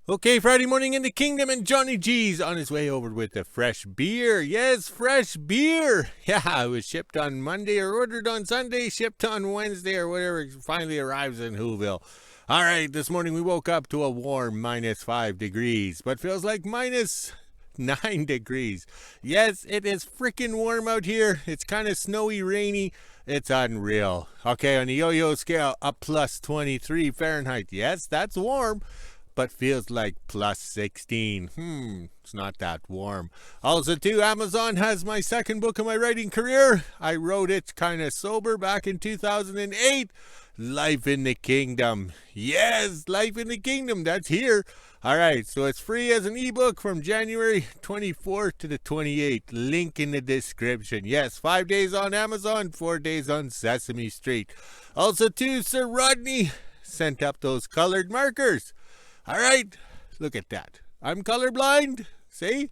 Okay, Friday morning in the kingdom, and Johnny G's on his way over with the fresh beer. Yes, fresh beer. Yeah, it was shipped on Monday or ordered on Sunday, shipped on Wednesday or whatever. It finally arrives in WHO-ville. All right, this morning we woke up to a warm -5 degrees, but feels like -9 degrees. Yes, it is freaking warm out here. It's kind of snowy, rainy. It's unreal. Okay, on the yo-yo scale, up +23 Fahrenheit. Yes, that's warm, but feels like +16. It's not that warm. Also, too, Amazon has my second book of my writing career. I wrote it kind of sober back in 2008. Life in the Kingdom. Yes, Life in the Kingdom. That's here. All right, so it's free as an ebook from January 24th to the 28th. Link in the description. Yes, 5 days on Amazon, 4 days on Sesame Street. Also, too, Sir Rodney sent up those colored markers. All right, look at that. I'm colorblind, see?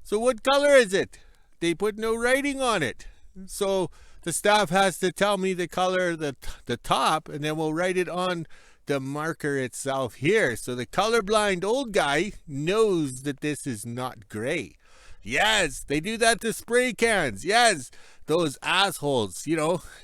So what color is it? They put no writing on it. So the staff has to tell me the color, the top, and then we'll write it on the marker itself here. So the colorblind old guy knows that this is not gray. Yes, they do that to spray cans. Yes, those assholes,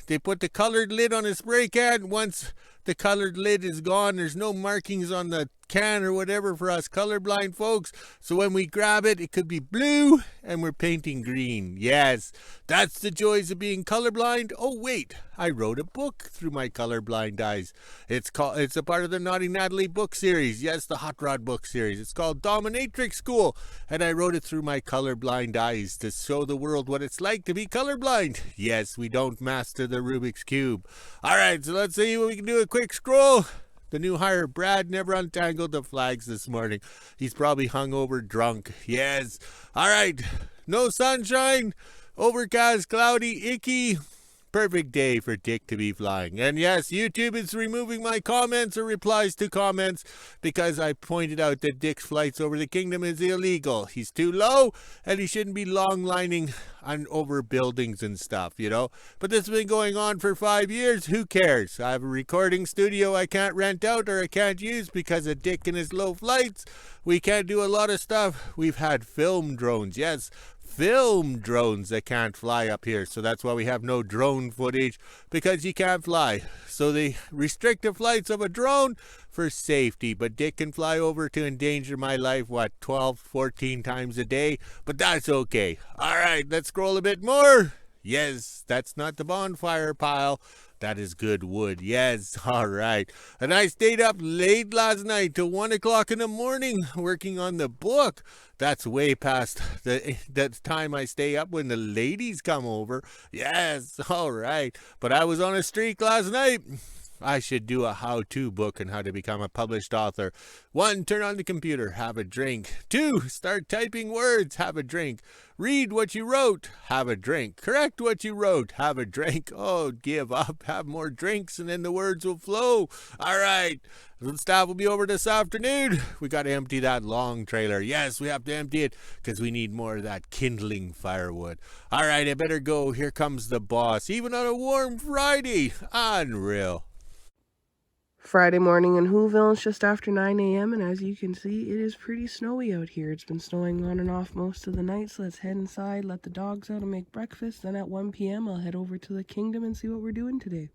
they put the colored lid on a spray can. Once the colored lid is gone, there's no markings on the can or whatever for us colorblind folks. So when we grab it, it could be blue and we're painting green. Yes, that's the joys of being colorblind. Oh wait, I wrote a book through my colorblind eyes. It's a part of the Naughty Natalie book series. Yes, the Hot Rod book series. It's called Dominatrix School, and I wrote it through my colorblind eyes to show the world what it's like to be colorblind. Yes, we don't master the Rubik's Cube. All right, so let's see what we can do. A quick scroll. The new hire, Brad, never untangled the flags this morning. He's probably hungover drunk. Yes. All right. No sunshine. Overcast, cloudy, icky. Perfect day for Dick to be flying. And yes, YouTube is removing my comments or replies to comments because I pointed out that Dick's flights over the kingdom is illegal. He's too low and he shouldn't be long lining on over buildings and stuff, But this has been going on for 5 years. Who cares? I have a recording studio I can't rent out or I can't use because of Dick and his low flights. We can't do a lot of stuff. We've had film drones. Yes, film drones that can't fly up here. So that's why we have no drone footage, because you can't fly. So they restrict the flights of a drone for safety. But Dick can fly over to endanger my life, 12, 14 times a day? But that's okay. All right, let's scroll a bit more. Yes, that's not the bonfire pile. That is good wood. Yes, all right. And I stayed up late last night till 1 o'clock in the morning working on the book. That's way past the time I stay up when the ladies come over. Yes, all right. But I was on a streak last night. I should do a how-to book on how to become a published author. 1, turn on the computer, have a drink. 2, start typing words, have a drink. Read what you wrote, have a drink. Correct what you wrote, have a drink. Oh, give up, have more drinks, and then the words will flow. All right, the staff will be over this afternoon. We got to empty that long trailer. Yes, we have to empty it because we need more of that kindling firewood. All right, I better go. Here comes the boss, even on a warm Friday. Unreal. Friday morning in WHO-ville. It's just after 9 a.m. and as you can see, it is pretty snowy out here. It's been snowing on and off most of the night, so let's head inside, let the dogs out and make breakfast. Then at 1 p.m. I'll head over to the kingdom and see what we're doing today.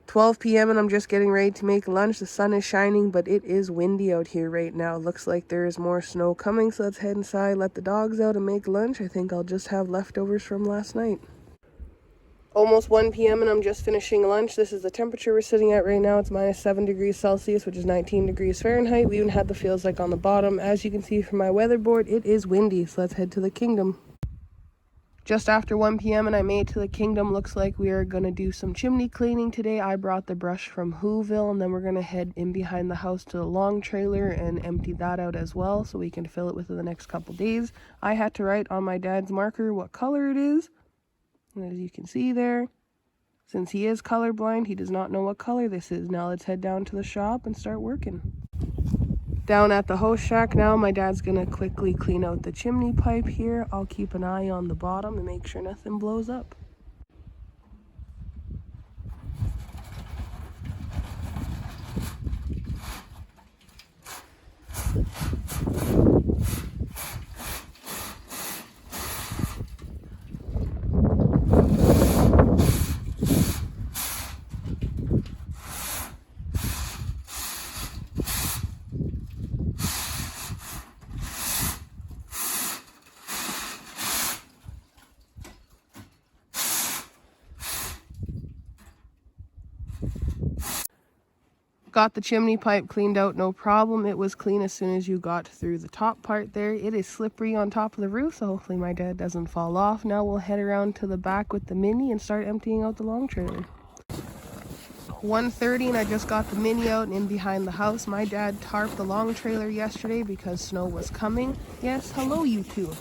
12 p.m. and I'm just getting ready to make lunch. The sun is shining, but it is windy out here right now. Looks like there is more snow coming, so let's head inside, let the dogs out and make lunch. I think I'll just have leftovers from last night. Almost 1 p.m. and I'm just finishing lunch. This is the temperature we're sitting at right now. It's -7 degrees Celsius, which is 19 degrees Fahrenheit. We even had the feels like on the bottom. As you can see from my weatherboard, it is windy, so let's head to the kingdom. Just after 1 p.m. and I made it to the kingdom. Looks like we are going to do some chimney cleaning today. I brought the brush from WHO-ville, and then we're going to head in behind the house to the long trailer and empty that out as well so we can fill it within the next couple days. I had to write on my dad's marker what color it is. And as you can see there, since he is colorblind, he does not know what color this is. Now let's head down to the shop and start working. Down at the host shack now, my dad's gonna quickly clean out the chimney pipe here. I'll keep an eye on the bottom and make sure nothing blows up. Got the chimney pipe cleaned out, no problem. It was clean as soon as you got through the top part there. It is slippery on top of the roof, so hopefully my dad doesn't fall off. Now we'll head around to the back with the Mini and start emptying out the long trailer. 1:30 and I just got the Mini out and in behind the house. My dad tarped the long trailer yesterday because snow was coming. Yes, hello you two.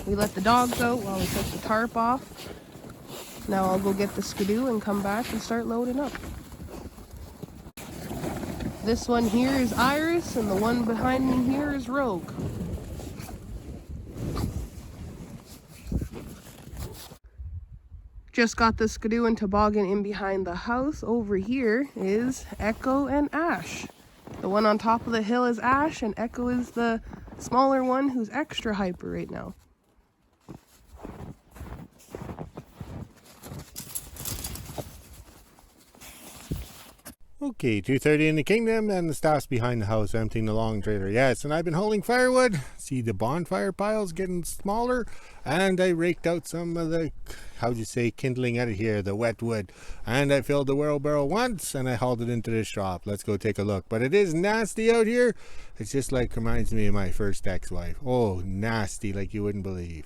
We let the dogs out while we took the tarp off. Now I'll go get the skidoo and come back and start loading up. This one here is Iris and the one behind me here is Rogue. Just got the skidoo and toboggan in behind the house. Over here is Echo and Ash. The one on top of the hill is Ash, and Echo is the smaller one who's extra hyper right now. Okay, 2:30 in the kingdom, and the staff's behind the house emptying the long trailer. Yes, and I've been hauling firewood. See the bonfire piles getting smaller, and I raked out some of the, kindling out of here, the wet wood. And I filled the wheelbarrow once, and I hauled it into the shop. Let's go take a look. But it is nasty out here. It's just like, reminds me of my first ex-wife. Oh, nasty, like you wouldn't believe.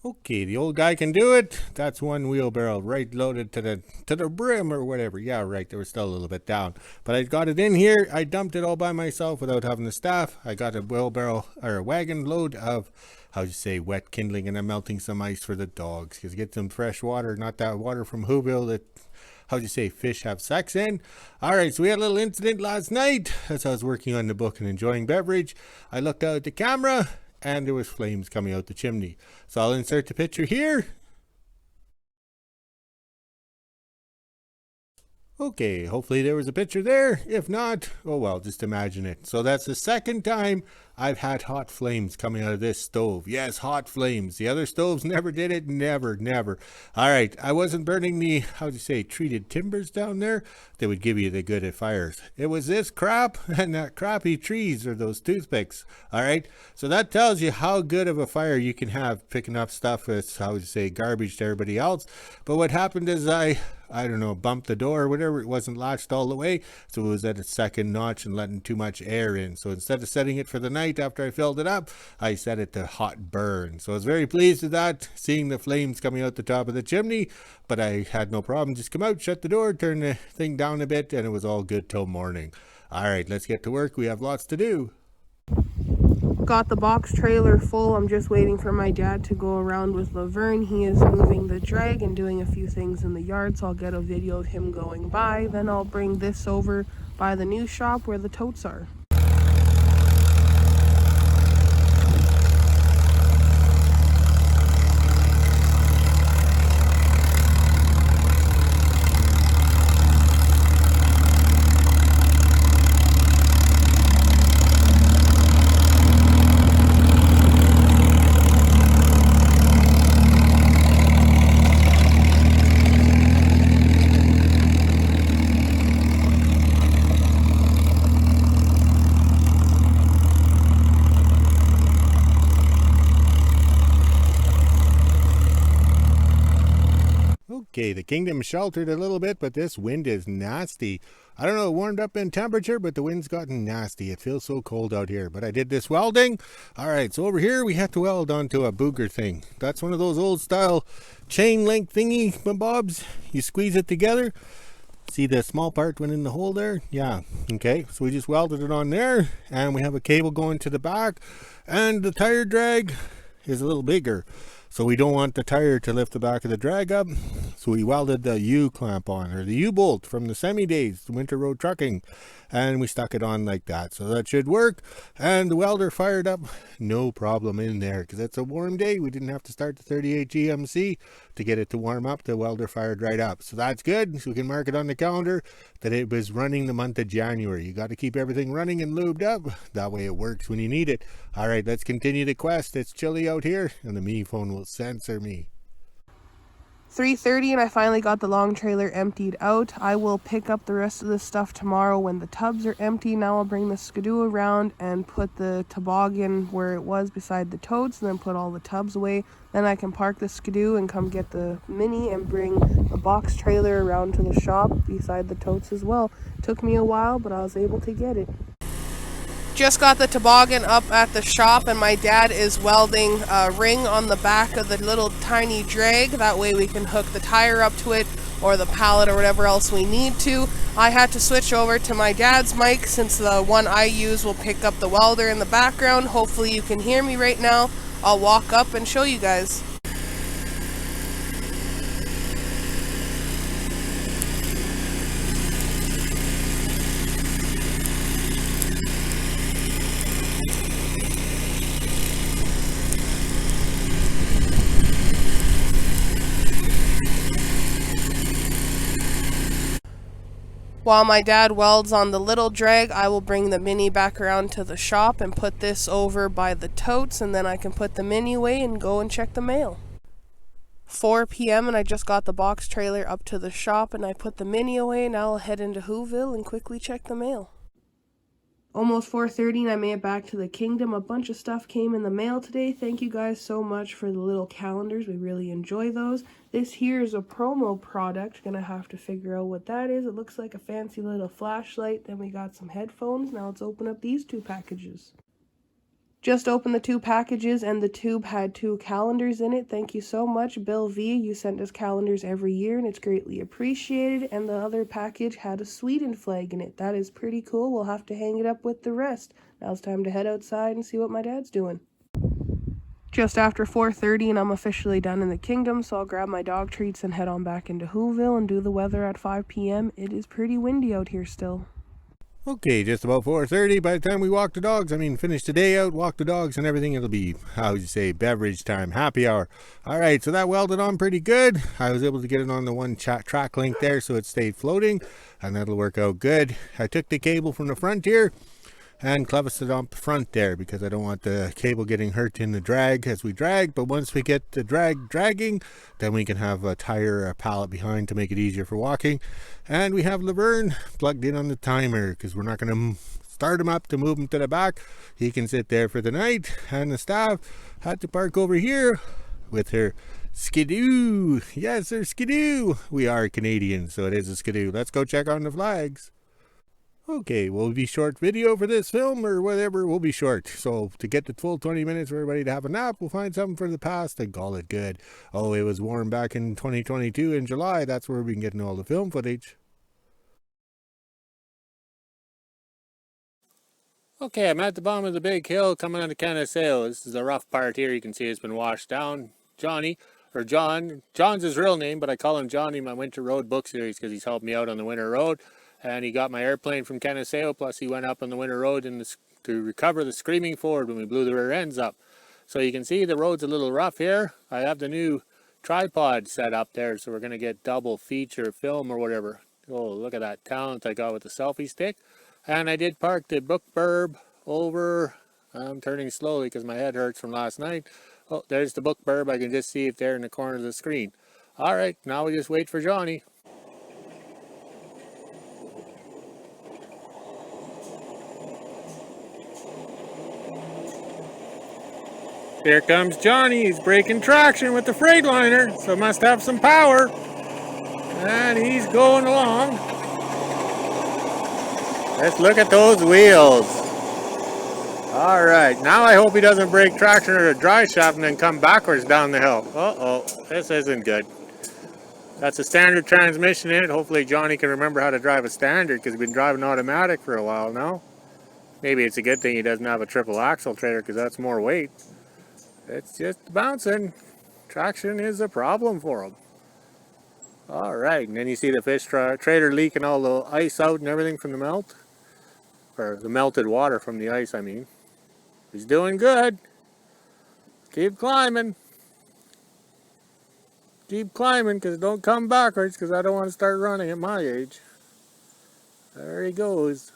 Okay, the old guy can do it. That's one wheelbarrow right loaded to the brim or whatever. Yeah, right, they were still a little bit down. But I got it in here. I dumped it all by myself without having the staff. I got a wheelbarrow or a wagon load of, wet kindling, and I'm melting some ice for the dogs. Because get some fresh water, not that water from WHO-ville that, fish have sex in. All right, so we had a little incident last night as I was working on the book and enjoying beverage. I looked out at the camera, and there was flames coming out the chimney. So I'll insert the picture here. Okay, hopefully there was a picture there. If not, oh well, just imagine it. So that's the second time I've had hot flames coming out of this stove. Yes, hot flames. The other stoves never did it. Never. All right, I wasn't burning the, treated timbers down there. They would give you the good at fires. It was this crap and that crappy trees or those toothpicks. All right, so that tells you how good of a fire you can have picking up stuff that's, garbage to everybody else. But what happened is I bumped the door or whatever. It wasn't latched all the way, so it was at a second notch and letting too much air in. So instead of setting it for the night after I filled it up, I set it to hot burn. So I was very pleased with that, seeing the flames coming out the top of the chimney, but I had no problem. Just come out, shut the door, turn the thing down a bit, and it was all good till morning. All right, let's get to work. We have lots to do. Got the box trailer full. I'm just waiting for my dad to go around with Laverne. He is moving the drag and doing a few things in the yard, so I'll get a video of him going by. Then I'll bring this over by the new shop where the totes are. Okay, the kingdom sheltered a little bit, but this wind is nasty. I don't know, it warmed up in temperature, but the wind's gotten nasty. It feels so cold out here. But I did this welding. All right, so over here we have to weld onto a booger thing. That's one of those old style chain link thingy bobs. You squeeze it together. See the small part went in the hole there? Yeah, okay. So we just welded it on there, and we have a cable going to the back, and the tire drag is a little bigger. So we don't want the tire to lift the back of the drag up. So we welded the U-clamp on, or the U-bolt from the semi days, the winter road trucking. And we stuck it on like that. So that should work. And the welder fired up, no problem in there. Because it's a warm day. We didn't have to start the 38 GMC to get it to warm up. The welder fired right up. So that's good. So we can mark it on the calendar that it was running the month of January. You got to keep everything running and lubed up. That way it works when you need it. All right, let's continue the quest. It's chilly out here, and the me phone will censor me. 3:30 and I finally got the long trailer emptied out. I will pick up the rest of this stuff tomorrow when the tubs are empty. Now I'll bring the skidoo around and put the toboggan where it was beside the totes and then put all the tubs away. Then I can park the skidoo and come get the mini and bring the box trailer around to the shop beside the totes as well. Took me a while, but I was able to get it. Just got the toboggan up at the shop and my dad is welding a ring on the back of the little tiny drag. That way we can hook the tire up to it or the pallet or whatever else we need to. I had to switch over to my dad's mic since the one I use will pick up the welder in the background. Hopefully you can hear me right now. I'll walk up and show you guys. While my dad welds on the little drag, I will bring the mini back around to the shop and put this over by the totes, and then I can put the mini away and go and check the mail. 4 p.m. and I just got the box trailer up to the shop and I put the mini away. Now I'll head into WHO-ville and quickly check the mail. Almost 4:30 and I made it back to the kingdom. A bunch of stuff came in the mail today. Thank you guys so much for the little calendars. We really enjoy those. This here is a promo product. Gonna have to figure out what that is. It looks like a fancy little flashlight. Then we got some headphones. Now let's open up these two packages. Just opened the two packages and the tube had 2 calendars in it. Thank you so much, Bill V. You send us calendars every year and it's greatly appreciated. And the other package had a Sweden flag in it. That is pretty cool. We'll have to hang it up with the rest. Now it's time to head outside and see what my dad's doing. Just after 4:30 and I'm officially done in the kingdom, so I'll grab my dog treats and head on back into WHO-ville and do the weather at 5 p.m. It is pretty windy out here still. Okay, just about 4:30. By the time we walk the dogs, finish the day out, walk the dogs and everything, it'll be, how would you say, beverage time, happy hour. All right, so that welded on pretty good. I was able to get it on the one track link there so it stayed floating, and that'll work out good. I took the cable from the front here and cleviced it on the front there because I don't want the cable getting hurt in the drag as we drag. But once we get the dragging, then we can have a tire pallet behind to make it easier for walking. And we have Laverne plugged in on the timer because we're not going to start him up to move him to the back. He can sit there for the night. And the staff had to park over here with her skidoo. Yes, her skidoo. We are Canadian, so it is a skidoo. Let's go check on the flags. Okay, will it be short video for this film or whatever? We'll be short. So to get the full 20 minutes for everybody to have a nap, we'll find something for the past and call it good. Oh, it was warm back in 2022 in July. That's where we can get all the film footage. Okay, I'm at the bottom of the big hill coming on to Canada. This is the rough part here. You can see it's been washed down. John's his real name, but I call him Johnny in my winter road book series because he's helped me out on the winter road. And he got my airplane from Canada, plus he went up on the winter road to recover the screaming Ford when we blew the rear ends up. So you can see the road's a little rough here. I have the new tripod set up there, so we're going to get double feature film or whatever. Oh, look at that talent I got with the selfie stick. And I did park the book burb over. I'm turning slowly because my head hurts from last night. Oh, there's the book burb. I can just see it there in the corner of the screen. All right, now we just wait for Johnny. Here comes Johnny. He's breaking traction with the Freightliner, so must have some power. And he's going along. Let's look at those wheels. All right, now I hope he doesn't break traction or a dry shaft and then come backwards down the hill. Uh-oh, this isn't good. That's a standard transmission in it. Hopefully Johnny can remember how to drive a standard because he's been driving automatic for a while now. Maybe it's a good thing he doesn't have a triple axle trailer because that's more weight. It's just bouncing. Traction is a problem for him. All right, and then you see the fish trailer leaking all the ice out and everything from the melt. Or the melted water from the ice, I mean. He's doing good. Keep climbing. Keep climbing, because don't come backwards, because I don't want to start running at my age. There he goes.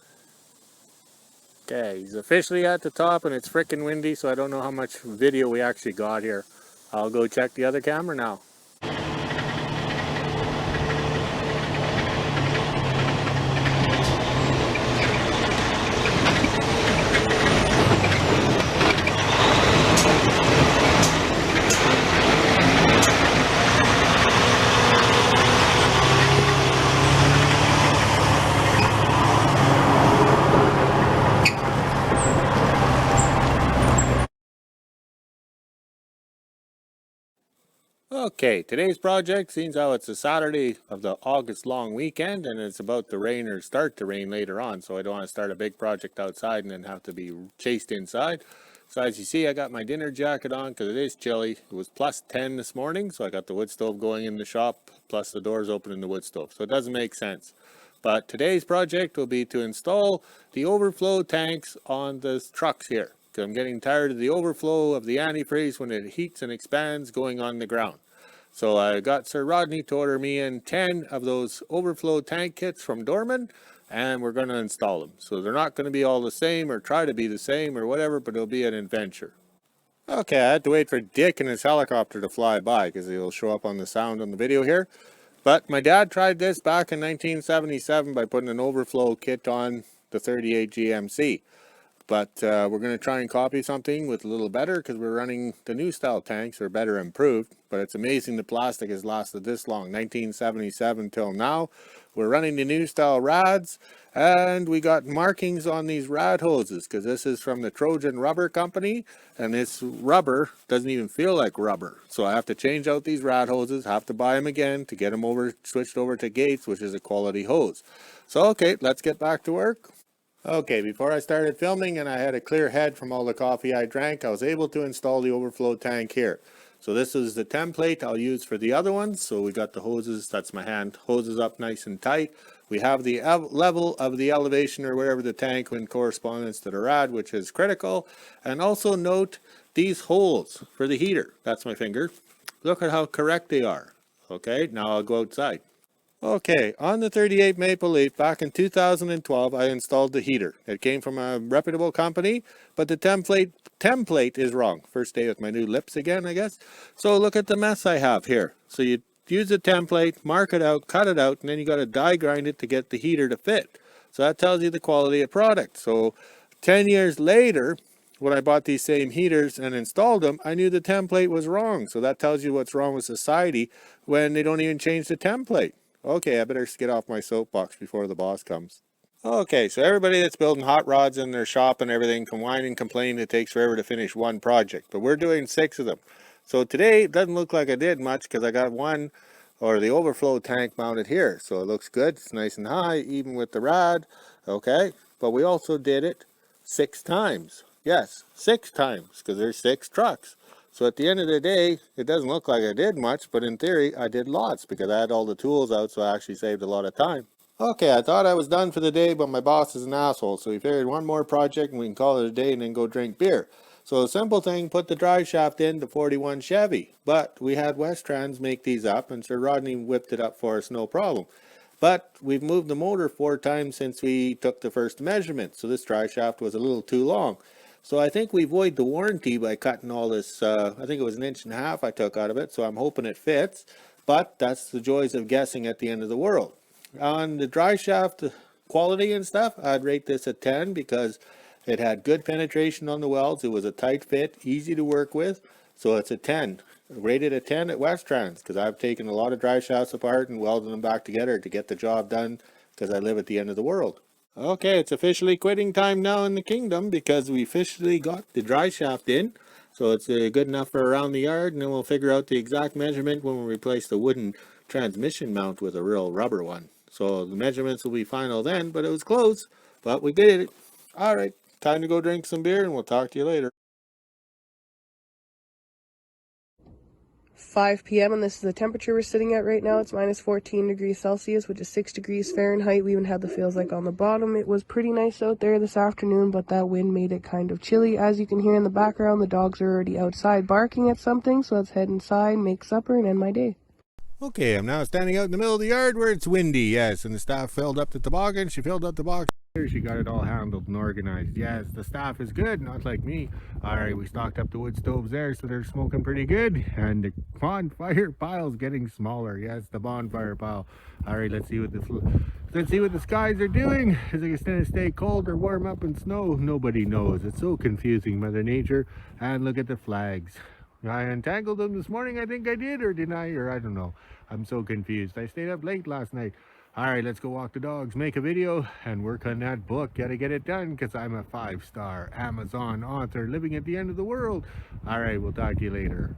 Okay, he's officially at the top and it's freaking windy, so I don't know how much video we actually got here. I'll go check the other camera now. Okay, today's project, seems how it's a Saturday of the August long weekend and it's about to rain or start to rain later on, so I don't want to start a big project outside and then have to be chased inside. So as you see, I got my dinner jacket on because it is chilly. It was plus 10 this morning, so I got the wood stove going in the shop, plus the doors open in the wood stove, so it doesn't make sense. But today's project will be to install the overflow tanks on the trucks here. I'm getting tired of the overflow of the antifreeze when it heats and expands going on the ground. So I got Sir Rodney to order me in 10 of those overflow tank kits from Dorman, and we're going to install them. So they're not going to be all the same or try to be the same or whatever, but it'll be an adventure. Okay, I had to wait for Dick and his helicopter to fly by because he'll show up on the sound on the video here. But my dad tried this back in 1977 by putting an overflow kit on the 38 GMC. But we're going to try and copy something with a little better because we're running the new style tanks are better improved. But it's amazing the plastic has lasted this long, 1977 till now. We're running the new style rads, and we got markings on these rad hoses because this is from the Trojan Rubber Company, and this rubber doesn't even feel like rubber. So I have to change out these rad hoses, have to buy them again to get them switched over to Gates, which is a quality hose. So okay, let's get back to work. Okay, before I started filming and I had a clear head from all the coffee I drank, I was able to install the overflow tank here. So this is the template I'll use for the other ones. So we got the hoses, that's my hand, hoses up nice and tight. We have the level of the elevation or whatever the tank in correspondence to the rad, which is critical. And also note these holes for the heater. That's my finger. Look at how correct they are. Okay, now I'll go outside. Okay, on the 38 Maple Leaf back in 2012, I installed the heater. It came from a reputable company, but the template is wrong. First day with my new lips again, I guess. So look at the mess I have here. So you use the template, mark it out, cut it out, and then you got to die grind it to get the heater to fit. So that tells you the quality of product. So 10 years later, when I bought these same heaters and installed them, I knew the template was wrong. So that tells you what's wrong with society when they don't even change the template. Okay, I better get off my soapbox before the boss comes. Okay, so everybody that's building hot rods in their shop and everything can whine and complain it takes forever to finish one project, but we're doing 6 of them. So today it doesn't look like I did much because I got one, or the overflow tank mounted here. So it looks good, it's nice and high, even with the rod. Okay, but we also did it 6 times. Yes, 6 times, because there's 6 trucks. So at the end of the day, it doesn't look like I did much, but in theory, I did lots because I had all the tools out, so I actually saved a lot of time. Okay, I thought I was done for the day, but my boss is an asshole, so we figured one more project and we can call it a day and then go drink beer. So a simple thing, put the drive shaft in the 41 Chevy, but we had Westrans make these up, and Sir Rodney whipped it up for us, no problem. But we've moved the motor 4 times since we took the first measurement, so this drive shaft was a little too long. So I think we void the warranty by cutting all this, I think it was 1.5 inches I took out of it, so I'm hoping it fits. But that's the joys of guessing at the end of the world. On the dry shaft quality and stuff, I'd rate this a 10 because it had good penetration on the welds. It was a tight fit, easy to work with, so it's a 10. Rated a 10 at Westrans because I've taken a lot of dry shafts apart and welded them back together to get the job done because I live at the end of the world. Okay, it's officially quitting time now in the kingdom because we officially got the dry shaft in. So it's good enough for around the yard, and then we'll figure out the exact measurement when we replace the wooden transmission mount with a real rubber one. So the measurements will be final then, but it was close, but we did it. All right, time to go drink some beer and we'll talk to you later. 5 p.m. and this is the temperature we're sitting at right now. It's minus 14 degrees Celsius, which is 6 degrees Fahrenheit. We even had the feels like on the bottom. It was pretty nice out there this afternoon, but that wind made it kind of chilly. As you can hear in the background, the dogs are already outside barking at something, so let's head inside, make supper, and end my day. Okay, I'm now standing out in the middle of the yard where it's windy, yes, and the staff filled up the toboggan. She filled up the box. She got it all handled and organized. Yes, the staff is good, not like me. Alright, we stocked up the wood stoves there, so they're smoking pretty good. And the bonfire pile's getting smaller. Yes, the bonfire pile. Alright, let's see what the skies are doing. Is it going to stay cold or warm up and snow? Nobody knows. It's so confusing, Mother Nature. And look at the flags. I untangled them this morning, I think I did, or didn't I? Or I don't know. I'm so confused. I stayed up late last night. All right, let's go walk the dogs, make a video, and work on that book. Gotta get it done because I'm a 5-star Amazon author living at the end of the world. All right, we'll talk to you later.